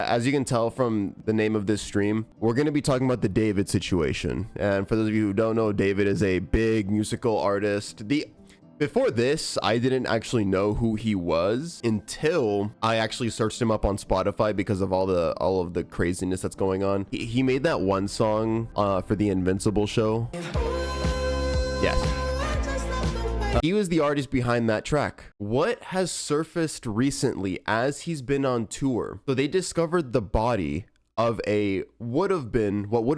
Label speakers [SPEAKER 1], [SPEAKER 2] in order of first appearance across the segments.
[SPEAKER 1] as you can tell from the name of this stream, we're going to be talking about the David situation. And for those of you who don't know, David is a big musical artist. Before this, I didn't actually know who he was until I actually searched him up on Spotify because of all of the craziness that's going on. He made that one song for the Invincible show. Yes. He was the artist behind that track. What has surfaced recently as he's been on tour? So they discovered the body of what would have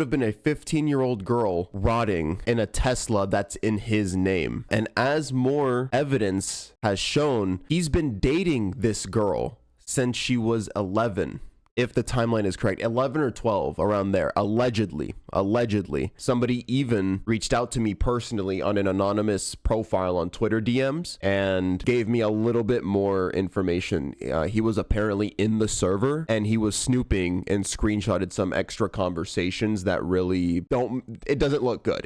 [SPEAKER 1] been a 15-year-old girl rotting in a Tesla that's in his name. And as more evidence has shown, he's been dating this girl since she was 11. If the timeline is correct, 11 or 12, around there, allegedly. Somebody even reached out to me personally on an anonymous profile on Twitter DMs and gave me a little bit more information. He was apparently in the server and he was snooping and screenshotted some extra conversations that really it doesn't look good.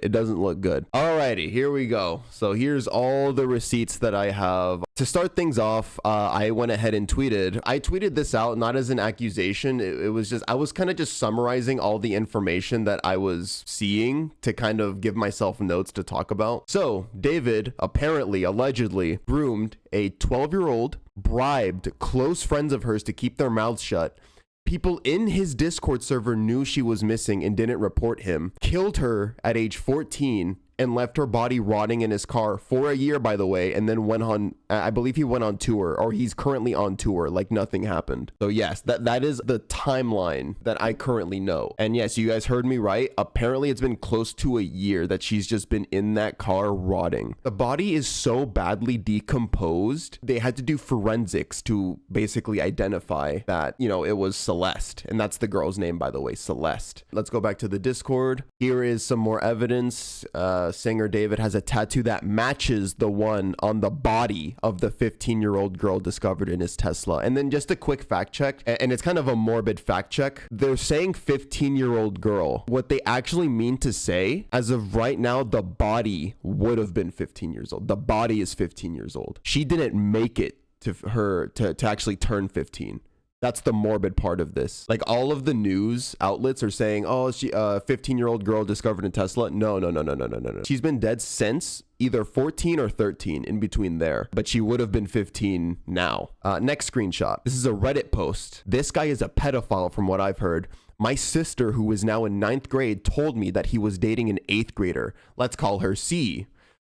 [SPEAKER 1] Alrighty, here we go. So here's all the receipts that I have. To start things off, I went ahead and tweeted. I tweeted this out not as an accusation. It was just, I was kind of just summarizing all the information that I was seeing to kind of give myself notes to talk about. So David apparently, allegedly groomed a 12-year-old, bribed close friends of hers to keep their mouths shut. People in his Discord server knew she was missing and didn't report him. Killed her at age 14 and left her body rotting in his car for a year, by the way, and then went on, I believe he went on tour, or he's currently on tour, like nothing happened. So yes, that is the timeline that I currently know. And yes, you guys heard me right. Apparently it's been close to a year that she's just been in that car rotting. The body is so badly decomposed, they had to do forensics to basically identify that, you know, it was Celeste. And that's the girl's name, by the way, Celeste. Let's go back to the Discord. Here is some more evidence. Singer David has a tattoo that matches the one on the body of the 15-year-old girl discovered in his Tesla. And then just a quick fact check, and it's kind of a morbid fact check. They're saying 15-year-old girl. What they actually mean to say, as of right now, the body would have been 15 years old. The body is 15 years old. She didn't make it to actually turn 15. That's the morbid part of this. Like, all of the news outlets are saying, oh, she 15-year-old girl discovered in Tesla. No. She's been dead since either 14 or 13, in between there. But she would have been 15 now. Next screenshot. This is a Reddit post. This guy is a pedophile from what I've heard. My sister, who is now in 9th grade, told me that he was dating an 8th grader. Let's call her C.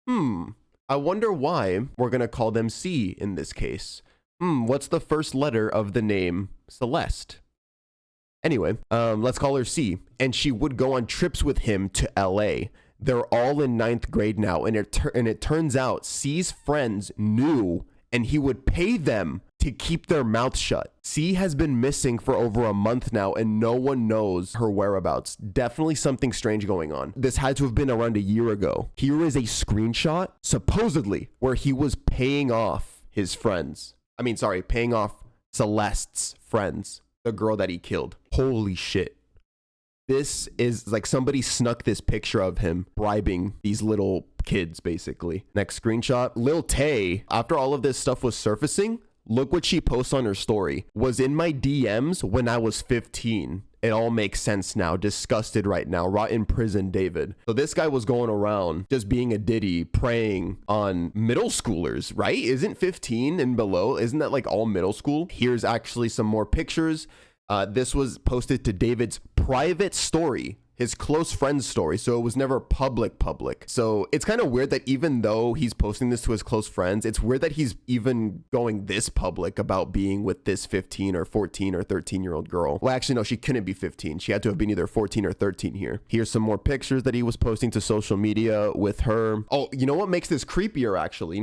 [SPEAKER 1] I wonder why we're going to call them C in this case. What's the first letter of the name Celeste? Anyway, let's call her C. And she would go on trips with him to LA. They're all in 9th grade now. And it turns out C's friends knew, and he would pay them to keep their mouth shut. C has been missing for over a month now, and no one knows her whereabouts. Definitely something strange going on. This had to have been around a year ago. Here is a screenshot, supposedly, where he was paying off his friends. Paying off Celeste's friends, the girl that he killed. Holy shit. This is like somebody snuck this picture of him bribing these little kids, basically. Next screenshot. Lil Tay, after all of this stuff was surfacing, look what she posts on her story. Was in my DMs when I was 15. It all makes sense now. Disgusted right now. Rot in prison, David. So this guy was going around just being a diddy, preying on middle schoolers, right? Isn't 15 and below? Isn't that like all middle school? Here's actually some more pictures. This was posted to David's private story, his close friend's story, so it was never public. So it's kind of weird that even though he's posting this to his close friends, it's weird that he's even going this public about being with this 15 or 14 or 13-year-old girl. Well, actually, no, she couldn't be 15. She had to have been either 14 or 13 here. Here's some more pictures that he was posting to social media with her. Oh, you know what makes this creepier, actually?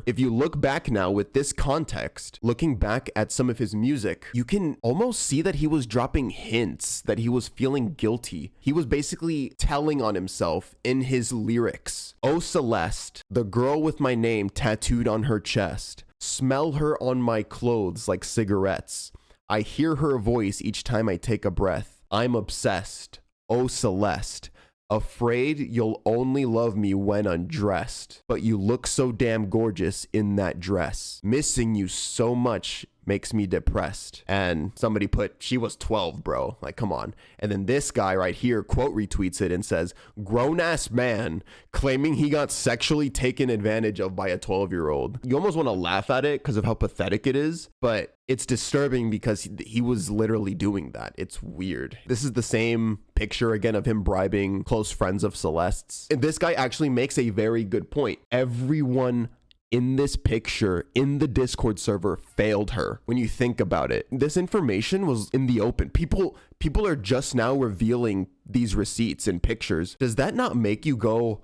[SPEAKER 1] If you look back now with this context, looking back at some of his music, you can almost see that he was dropping hints that he was feeling guilty. He was basically telling on himself in his lyrics. Oh, Celeste, the girl with my name tattooed on her chest. Smell her on my clothes like cigarettes. I hear her voice each time I take a breath. I'm obsessed. Oh, Celeste, afraid you'll only love me when undressed. But you look so damn gorgeous in that dress. Missing you so much makes me depressed. And somebody put, she was 12, bro. Like, come on. And then this guy right here quote retweets it and says, grown-ass man claiming he got sexually taken advantage of by a 12-year-old. You almost want to laugh at it because of how pathetic it is, but it's disturbing because he was literally doing that. It's weird. This is the same picture again of him bribing close friends of Celeste's. And this guy actually makes a very good point. Everyone in this picture in the Discord server failed her. When you think about it, this information was in the open. People are just now revealing these receipts and pictures. Does that not make you go,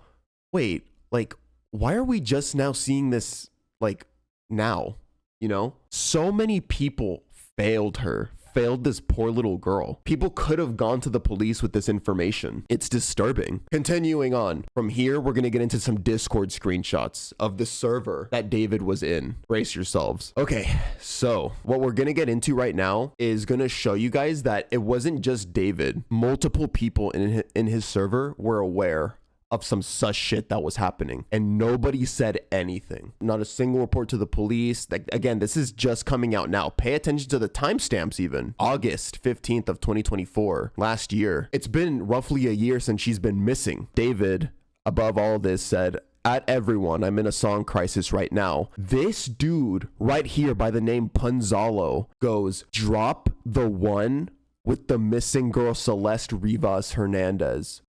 [SPEAKER 1] wait, like, why are we just now seeing this, like, now? You know, so many people failed her, failed this poor little girl. People could have gone to the police with this information. It's disturbing. Continuing on from here, we're going to get into some Discord screenshots of the server that David was in. Brace yourselves. Okay, so what we're going to get into right now is going to show you guys that it wasn't just David. Multiple people in his server were aware of some sus shit that was happening, and nobody said anything. Not a single report to the police. Like, again, this is just coming out now. Pay attention to the timestamps even. August 15th of 2024, last year. It's been roughly a year since she's been missing. David, above all this, said, at everyone, I'm in a song crisis right now. This dude right here by the name Punzalo goes, drop the one with the missing girl Celeste Rivas Hernandez.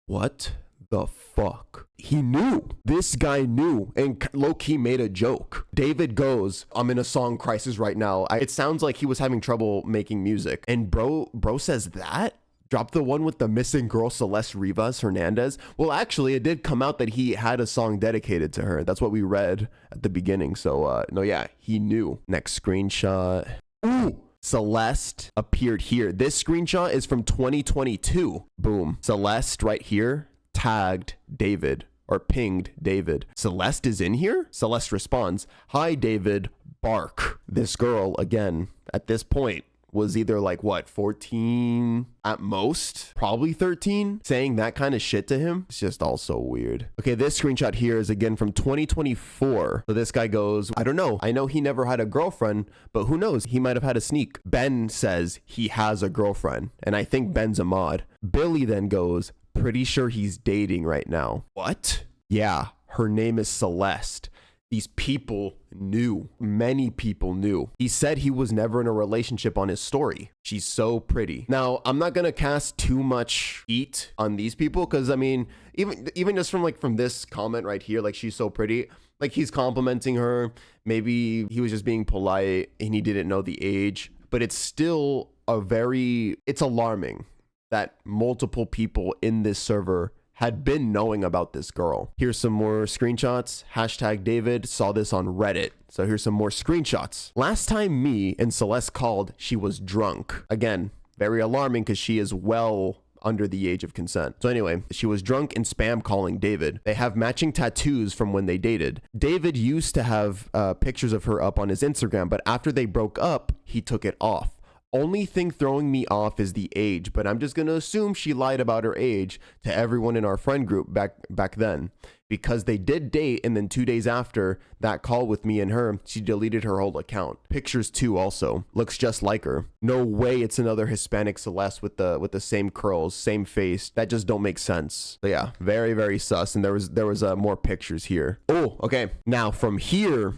[SPEAKER 1] What the fuck? He knew. This guy knew and low-key made a joke. David goes, I'm in a song crisis right now. It sounds like he was having trouble making music. And bro says that? Drop the one with the missing girl Celeste Rivas Hernandez? Well, actually, it did come out that he had a song dedicated to her. That's what we read at the beginning. So, no, yeah, he knew. Next screenshot. Ooh! Celeste appeared here. This screenshot is from 2022. Boom. Celeste right here tagged David or pinged David. Celeste is in here? Celeste responds, hi, David, bark. This girl, again, at this point, was either like, what, 14 at most? Probably 13? Saying that kind of shit to him? It's just all so weird. Okay, this screenshot here is again from 2024. So this guy goes, I don't know. I know he never had a girlfriend, but who knows? He might have had a sneak. Ben says he has a girlfriend, and I think Ben's a mod. Billy then goes, pretty sure he's dating right now. What? Yeah, her name is Celeste. These people knew. Many people knew. He said he was never in a relationship on his story. She's so pretty. Now, I'm not gonna cast too much heat on these people because, I mean, even just from this comment right here, like, she's so pretty, like, he's complimenting her. Maybe he was just being polite and he didn't know the age, but it's still it's alarming that multiple people in this server had been knowing about this girl. Here's some more screenshots. Hashtag David saw this on Reddit. So here's some more screenshots. Last time me and Celeste called, she was drunk. Again, very alarming because she is well under the age of consent. So anyway, she was drunk and spam calling David. They have matching tattoos from when they dated. David used to have pictures of her up on his Instagram, but after they broke up, he took it off. Only thing throwing me off is the age, but I'm just going to assume she lied about her age to everyone in our friend group back then, because they did date, and then 2 days after that call with me and her, she deleted her whole account. Pictures too also. Looks just like her. No way it's another Hispanic Celeste with the same curls, same face. That just don't make sense. So yeah, very, very sus. And there was more pictures here. Oh, okay. Now from here,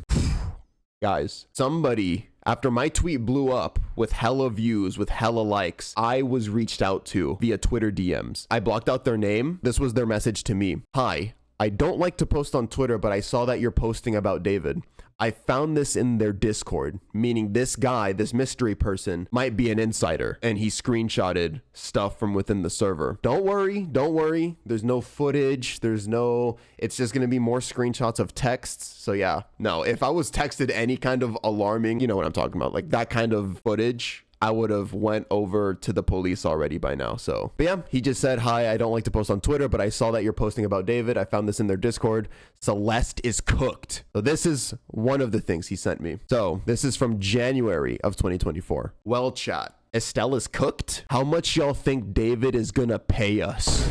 [SPEAKER 1] guys, somebody, after my tweet blew up with hella views, with hella likes, I was reached out to via Twitter DMs. I blocked out their name. This was their message to me. Hi, I don't like to post on Twitter, but I saw that you're posting about David. I found this in their Discord, meaning this guy, this mystery person, might be an insider, and he screenshotted stuff from within the server. Don't worry. There's no footage. It's just going to be more screenshots of texts. So yeah, no, if I was texted any kind of alarming, you know what I'm talking about, like that kind of footage, I would have went over to the police already by now. So, but yeah, he just said, hi, I don't like to post on Twitter, but I saw that you're posting about David. I found this in their Discord. Celeste is cooked. So this is one of the things he sent me. So this is from January of 2024. Well, chat, Estelle is cooked. How much y'all think David is gonna pay us?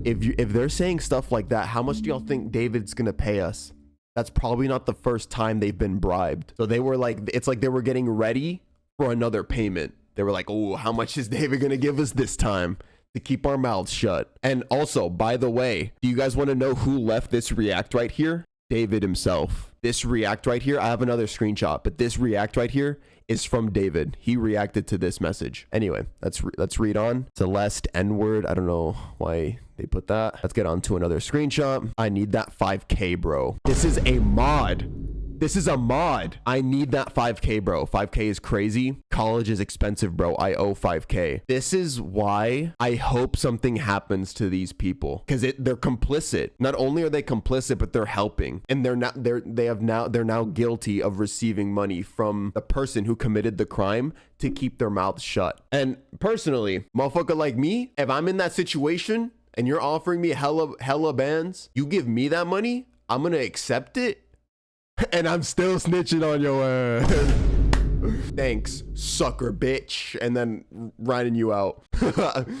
[SPEAKER 1] If they're saying stuff like that, how much do y'all think David's gonna pay us? that's probably not the first time they've been bribed. So they were like, it's like they were getting ready for another payment. They were like, oh, how much is David gonna give us this time to keep our mouths shut? And also, by the way, do you guys want to know who left this react right here? David himself. This react right here, I have another screenshot, but this react right here is from David. He reacted to this message. Anyway, let's read on. Celeste N-word. I don't know why they put that. Let's get on to another screenshot. I need that 5K, bro. This is a mod. This is a mod. I need that 5K, bro. 5K is crazy. College is expensive, bro. I owe 5K. This is why I hope something happens to these people, because they're complicit. Not only are they complicit, but they're helping, and they're now guilty of receiving money from the person who committed the crime to keep their mouths shut. And personally, motherfucker like me, if I'm in that situation and you're offering me hella bands, you give me that money, I'm gonna accept it. And I'm still snitching on your ass. Thanks, sucker bitch. And then writing you out.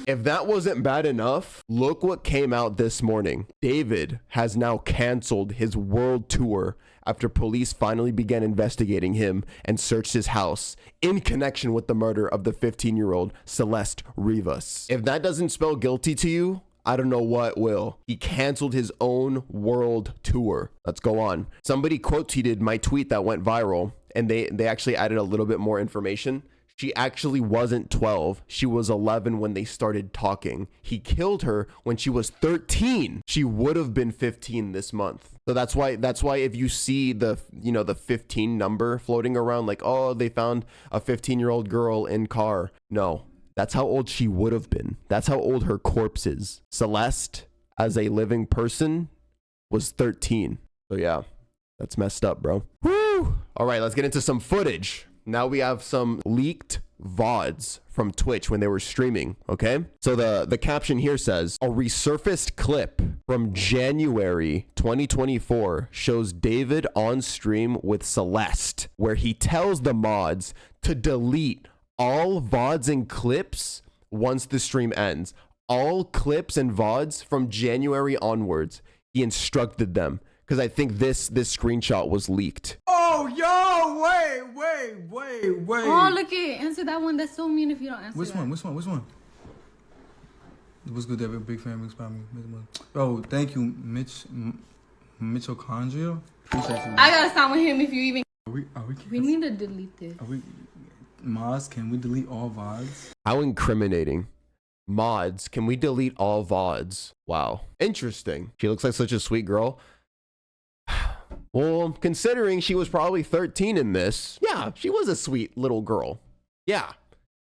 [SPEAKER 1] If that wasn't bad enough, look what came out this morning. David has now canceled his world tour after police finally began investigating him and searched his house in connection with the murder of the 15-year-old Celeste Rivas. If that doesn't spell guilty to you, I don't know what will. He canceled his own world tour. Let's go on. Somebody quote tweeted my tweet that went viral, and they actually added a little bit more information. She actually wasn't 12. She was 11 when they started talking. He killed her when she was 13. She would have been 15 this month. So that's why if you see the 15 number floating around, like, oh, they found a 15-year-old girl in car. No. That's how old she would have been. That's how old her corpse is. Celeste, as a living person, was 13. So yeah, that's messed up, bro. Woo! All right, let's get into some footage. Now we have some leaked VODs from Twitch when they were streaming, okay? So the caption here says, a resurfaced clip from January 2024 shows David on stream with Celeste, where he tells the mods to delete all VODs and clips once the stream ends. All clips and VODs from January onwards. He instructed them, because I think this screenshot was leaked.
[SPEAKER 2] Oh, yo, wait.
[SPEAKER 3] Oh, look it. Answer that one. That's so mean if you don't answer
[SPEAKER 2] Which
[SPEAKER 3] that.
[SPEAKER 2] one? What's good, David? Big fan, mixed by me. Oh, thank you, Mitochondria. Appreciate you.
[SPEAKER 3] I gotta stop with him if you even...
[SPEAKER 2] We
[SPEAKER 3] need to delete this.
[SPEAKER 2] Mods, can we delete all VODs?
[SPEAKER 1] How incriminating. Mods, can we delete all VODs? Wow. Interesting. She looks like such a sweet girl. Well, considering she was probably 13 in this, yeah, she was a sweet little girl. Yeah.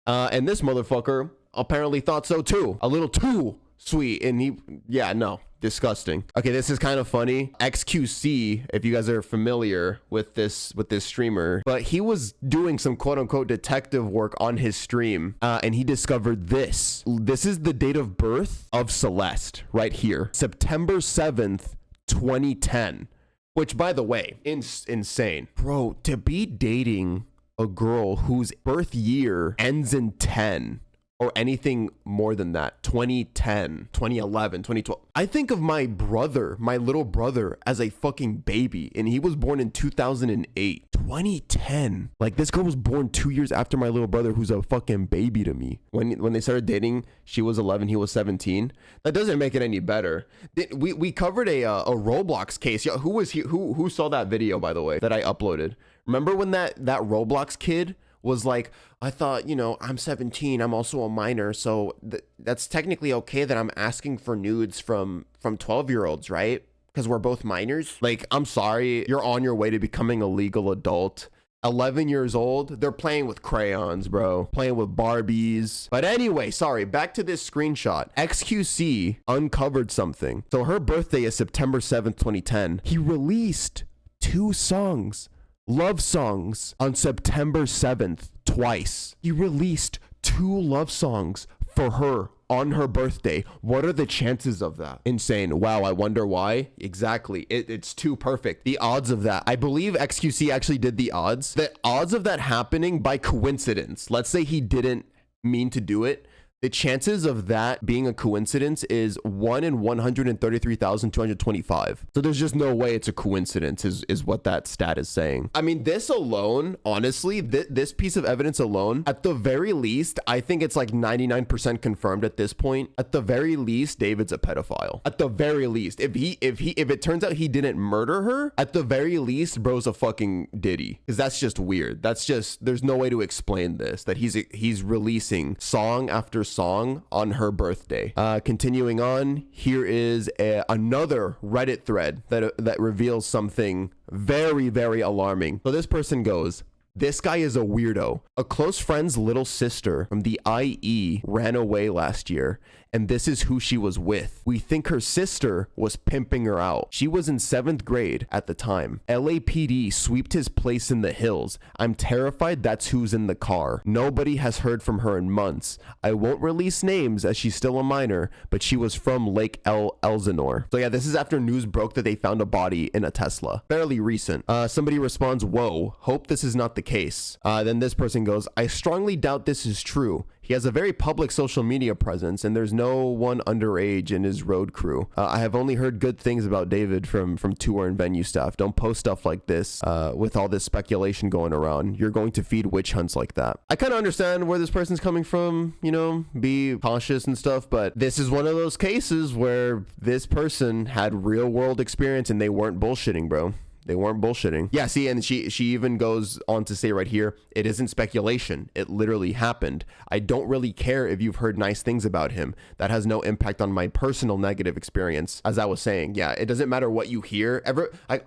[SPEAKER 1] And this motherfucker apparently thought so too. A little too sweet. And no. Disgusting. Okay, this is kind of funny. XQC, if you guys are familiar with this streamer, but he was doing some quote unquote detective work on his stream, and he discovered this. This is the date of birth of Celeste right here, September 7th, 2010. Which, by the way, insane, bro. To be dating a girl whose birth year ends in 10. Or anything more than that, 2010, 2011, 2012. I think of my brother, my little brother, as a fucking baby, and he was born in 2008. 2010. Like, this girl was born 2 years after my little brother, who's a fucking baby to me. When they started dating, she was 11, he was 17. That doesn't make it any better. We covered a Roblox case. Yo, who saw that video, by the way, that I uploaded? Remember when that Roblox kid was like, I thought, I'm 17, I'm also a minor, so that's technically okay that I'm asking for nudes from 12-year-olds, right? Because we're both minors. Like, I'm sorry, you're on your way to becoming a legal adult. 11 years old, they're playing with crayons, bro. Playing with Barbies. But anyway, sorry, back to this screenshot. XQC uncovered something. So her birthday is September 7th, 2010. He released 2 songs. Love songs on September 7th, twice. He released 2 love songs for her on her birthday. What are the chances of that? Insane. Wow, I wonder why. Exactly. It's too perfect. The odds of that. I believe XQC actually did the odds. The odds of that happening by coincidence. Let's say he didn't mean to do it. The chances of that being a coincidence is 1 in 133,225. So there's just no way it's a coincidence is what that stat is saying. I mean, this alone, honestly, this piece of evidence alone, at the very least, I think it's like 99% confirmed at this point. At the very least, David's a pedophile. At the very least, if it turns out he didn't murder her, at the very least, bro's a fucking Diddy. Because that's just weird. That's just, there's no way to explain this, that he's releasing song after song on her birthday. Continuing on, here is another Reddit thread that reveals something very, very alarming. So this person goes, "This guy is a weirdo. A close friend's little sister from the IE ran away last year, and this is who she was with. We think her sister was pimping her out. She was in 7th grade at the time. LAPD sweeped his place in the hills. I'm terrified that's who's in the car. Nobody has heard from her in months. I won't release names as she's still a minor, but she was from Lake Elsinore." So yeah, this is after news broke that they found a body in a Tesla. Fairly recent. Somebody responds, "Whoa, hope this is not the case." Then this person goes, "I strongly doubt this is true. He has a very public social media presence, and there's no one underage in his road crew. I have only heard good things about David from tour and venue staff. Don't post stuff like this with all this speculation going around. You're going to feed witch hunts like that." I kind of understand where this person's coming from, you know, be cautious and stuff, but this is one of those cases where this person had real world experience and they weren't bullshitting, bro. They weren't bullshitting. Yeah, see, and she even goes on to say right here, "It isn't speculation. It literally happened. I don't really care if you've heard nice things about him. That has no impact on my personal negative experience." As I was saying, yeah, it doesn't matter what you hear.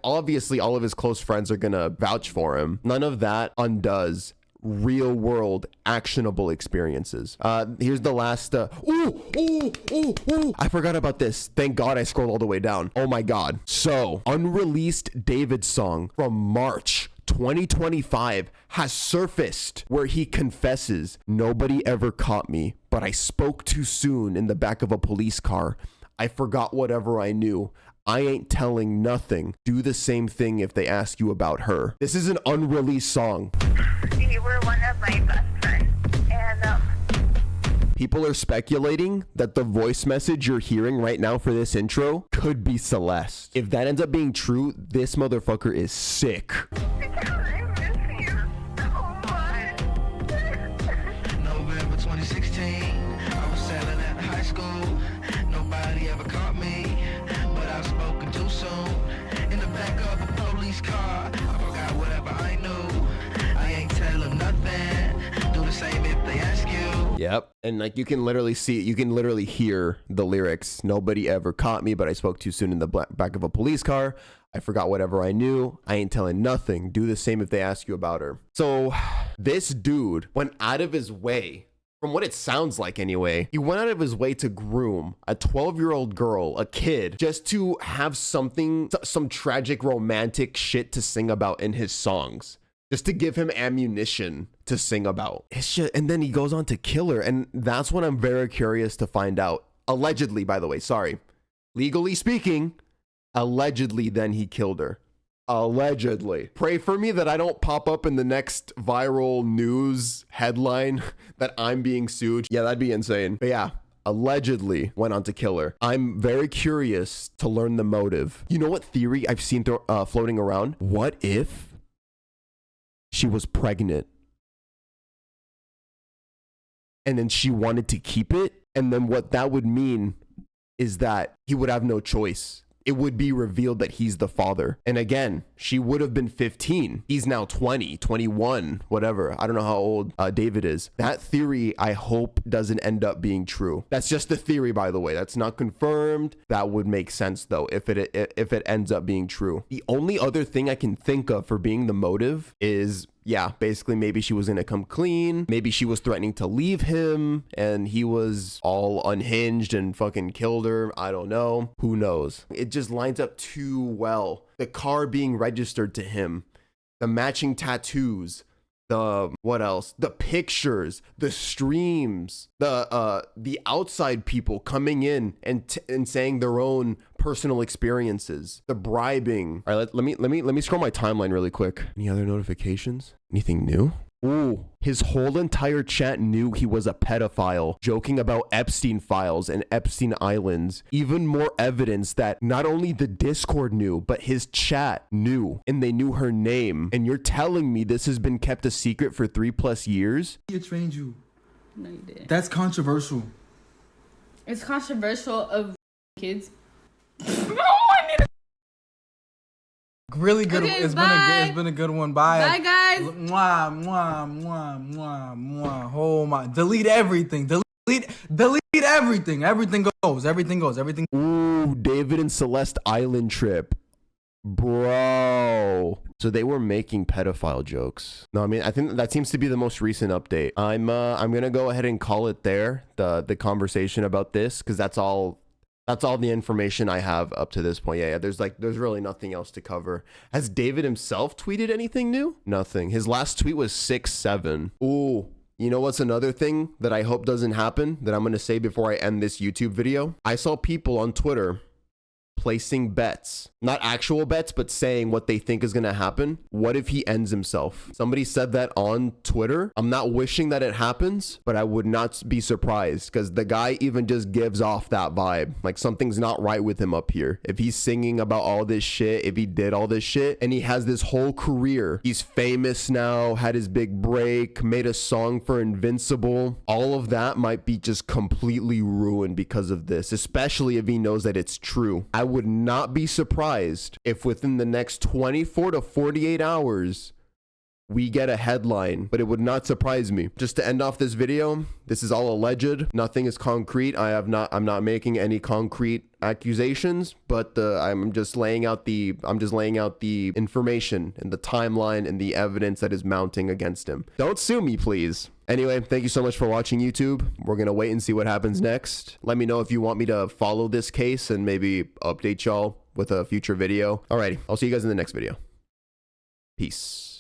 [SPEAKER 1] Obviously, all of his close friends are gonna vouch for him. None of that undoes real world actionable experiences. Here's the last I forgot about this. Thank God I scrolled all the way down. Oh my God. So Unreleased David song from March 2025 has surfaced where he confesses, "Nobody ever caught me, but I spoke too soon in the back of a police car. I forgot whatever I knew. I ain't telling nothing. Do the same thing if they ask you about her." This is an unreleased song.
[SPEAKER 4] You were one of my best friends, and
[SPEAKER 1] People are speculating that the voice message you're hearing right now for this intro could be Celeste. If that ends up being true, this motherfucker is sick.
[SPEAKER 4] I miss you so much.
[SPEAKER 5] November 2016, I was selling at high school. Nobody ever caught me, but I've spoken too soon. In the back of a police car, I forgot whatever I knew. I ain't telling nothing. Do the same if they ask you.
[SPEAKER 1] Yep. And like you can literally see, you can literally hear the lyrics. "Nobody ever caught me, but I spoke too soon in the back of a police car. I forgot whatever I knew. I ain't telling nothing. Do the same if they ask you about her." So this dude went out of his way, from what it sounds like anyway, he went out of his way to groom a 12-year-old girl, a kid, just to have something, some tragic romantic shit to sing about in his songs. Just to give him ammunition to sing about. It's just, and then he goes on to kill her. And that's what I'm very curious to find out. Allegedly, by the way, sorry. Legally speaking, allegedly then he killed her. Allegedly. Pray for me that I don't pop up in the next viral news headline that I'm being sued. Yeah, that'd be insane. But yeah, allegedly went on to kill her. I'm very curious to learn the motive. You know what theory I've seen floating around? What if she was pregnant and then she wanted to keep it? And then what that would mean is that he would have no choice. It would be revealed that he's the father. And again, she would have been 15. He's now 20, 21, whatever. I don't know how old David is. That theory, I hope, doesn't end up being true. That's just the theory, by the way. That's not confirmed. That would make sense, though, if it ends up being true. The only other thing I can think of for being the motive is, yeah, basically maybe she was gonna come clean. Maybe she was threatening to leave him and he was all unhinged and fucking killed her. I don't know. Who knows? It just lines up too well. The car being registered to him, the matching tattoos, the what else? The pictures, the streams, the outside people coming in and saying their own personal experiences, the bribing. All right, let me scroll my timeline really quick. Any other notifications? Anything new? Ooh, his whole entire chat knew he was a pedophile, joking about Epstein files and Epstein Islands. Even more evidence that not only the Discord knew, but his chat knew, and they knew her name. And you're telling me this has been kept a secret for 3+ years?
[SPEAKER 2] He trained you.
[SPEAKER 3] No, you didn't.
[SPEAKER 2] That's controversial.
[SPEAKER 3] It's controversial of kids.
[SPEAKER 2] Really good.
[SPEAKER 3] Okay,
[SPEAKER 2] It's been a good one. Bye.
[SPEAKER 3] Bye, guys.
[SPEAKER 2] Mwah, mwah, mwah, mwah, mwah. Oh my. Delete everything. Delete everything. Everything goes.
[SPEAKER 1] Ooh, David and Celeste Island trip. Bro. So they were making pedophile jokes. No, I mean, I think that seems to be the most recent update. I'm gonna go ahead and call it there, the conversation about this, because that's all the information I have up to this point. Yeah, there's really nothing else to cover. Has David himself tweeted anything new? Nothing. His last tweet was 6/7. Ooh, you know what's another thing that I hope doesn't happen that I'm going to say before I end this YouTube video? I saw people on Twitter placing bets, not actual bets, but saying what they think is going to happen. What if he ends himself? Somebody said that on Twitter. I'm not wishing that it happens, but I would not be surprised, because the guy even just gives off that vibe. Like something's not right with him up here. If he's singing about all this shit, if he did all this shit, and he has this whole career, he's famous now, had his big break, made a song for Invincible, all of that might be just completely ruined because of this, especially if he knows that it's true. I would not be surprised if within the next 24 to 48 hours we get a headline, but it would not surprise me. Just to end off this video, this is all alleged. Nothing is concrete. I'm not making any concrete accusations, but I'm just laying out the information and the timeline and the evidence that is mounting against him. Don't sue me, please. Anyway, thank you so much for watching, YouTube. We're gonna wait and see what happens next. Let me know if you want me to follow this case and maybe update y'all with a future video. Alrighty, I'll see you guys in the next video. Peace.